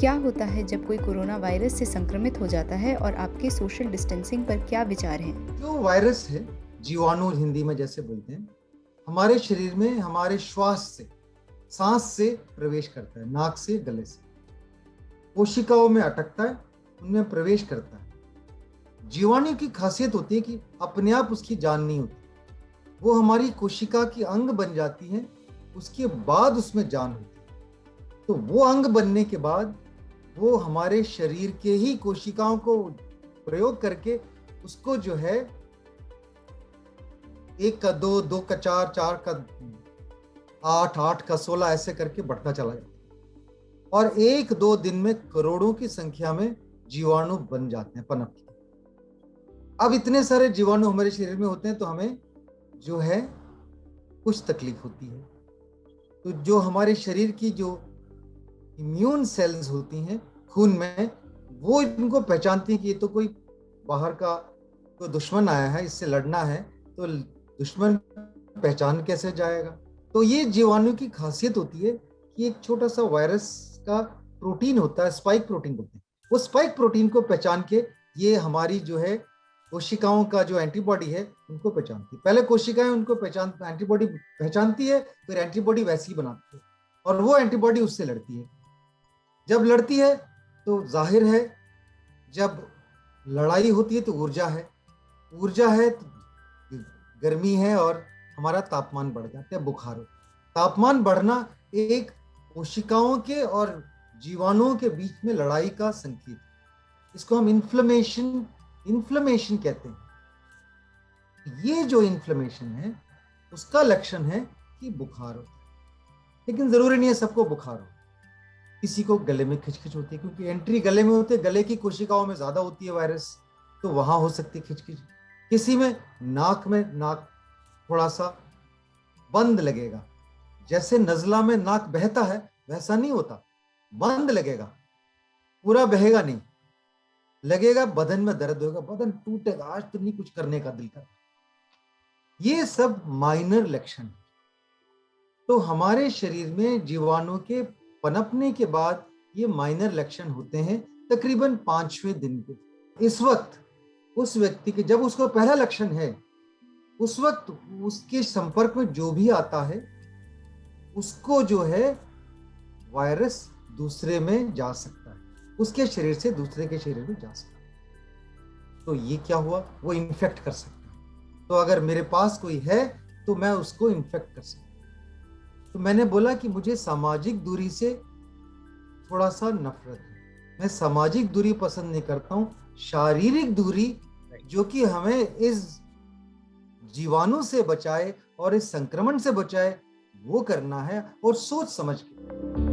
क्या होता है जब कोई कोरोना वायरस से संक्रमित हो जाता है और आपके सोशल डिस्टेंसिंग पर क्या विचार हैं? जो वायरस है, जीवाणु हिंदी में जैसे बोलते हैं, हमारे शरीर में हमारे श्वास से, सांस से प्रवेश करता है, नाक से, गले से, कोशिकाओं में अटकता है, उनमें प्रवेश करता है। जीवाणु की खासियत होती है कि अपने आप उसकी जान नहीं होती, वो हमारी कोशिका की अंग बन जाती है, उसके बाद उसमें जान होती है। तो वो अंग बनने के बाद वो हमारे शरीर के ही कोशिकाओं को प्रयोग करके उसको जो है 1 का 2, 2 का 4, 4 का 8, 8 का 16 ऐसे करके बढ़ता चला जाता है और 1-2 दिन में करोड़ों की संख्या में जीवाणु बन जाते हैं, पनपते हैं। अब इतने सारे जीवाणु हमारे शरीर में होते हैं तो हमें जो है कुछ तकलीफ होती है। तो जो हमारे शरीर की जो इम्यून सेल्स होती हैं खून में, वो इनको पहचानती हैं कि ये तो कोई बाहर का कोई दुश्मन आया है, इससे लड़ना है, तो दुश्मन पहचान कैसे जाएगा। तो ये जीवाणु की खासियत होती है कि एक छोटा सा वायरस का प्रोटीन होता है, स्पाइक प्रोटीन बोलते हैं, वो स्पाइक प्रोटीन को पहचान के ये हमारी जो है कोशिकाओं का जो एंटीबॉडी है उनको पहचानती है। पहले कोशिकाएं उनको एंटीबॉडी पहचानती है, फिर एंटीबॉडी वैसी ही बनाती है और वो एंटीबॉडी उससे लड़ती है। जब लड़ती है तो जाहिर है, जब लड़ाई होती है तो ऊर्जा है तो गर्मी है और हमारा तापमान बढ़ जाता है, बुखार हो। तापमान बढ़ना एक कोशिकाओं के और जीवाणुओं के बीच में लड़ाई का संकेत है। इसको हम इन्फ्लेमेशन कहते हैं। ये जो इन्फ्लेमेशन है उसका लक्षण है कि बुखार हो, लेकिन जरूरी नहीं है सबको बुखार हो। किसी को गले में खिचखिच होती है, क्योंकि एंट्री गले में होती है, गले की कोशिकाओं में ज्यादा होती है वायरस, तो वहां हो सकती है खिचखिच। किसी में नाक थोड़ा सा बंद लगेगा, जैसे नजला में नाक बहता है वैसा नहीं होता, बंद लगेगा, पूरा बहेगा नहीं, लगेगा बदन में दर्द होगा, बदन टूटेगा, आज तो नहीं कुछ करने का दिल कर। ये सब माइनर लक्षण है। तो हमारे शरीर में जीवाणु के पनपने के बाद ये माइनर लक्षण होते हैं तकरीबन 5वें दिन पे। इस वक्त उस व्यक्ति के, जब उसको पहला लक्षण है, उस वक्त उसके संपर्क में जो भी आता है उसको जो है वायरस दूसरे में जा सकता है, उसके शरीर से दूसरे के शरीर में जा सकता है। तो ये क्या हुआ, वो इन्फेक्ट कर सकता है। तो अगर मेरे पास कोई है तो मैं उसको इन्फेक्ट कर सकता हूँ। तो मैंने बोला कि मुझे सामाजिक दूरी से थोड़ा सा नफरत है, मैं सामाजिक दूरी पसंद नहीं करता हूँ, शारीरिक दूरी जो कि हमें इस जीवाणु से बचाए और इस संक्रमण से बचाए वो करना है, और सोच समझ के।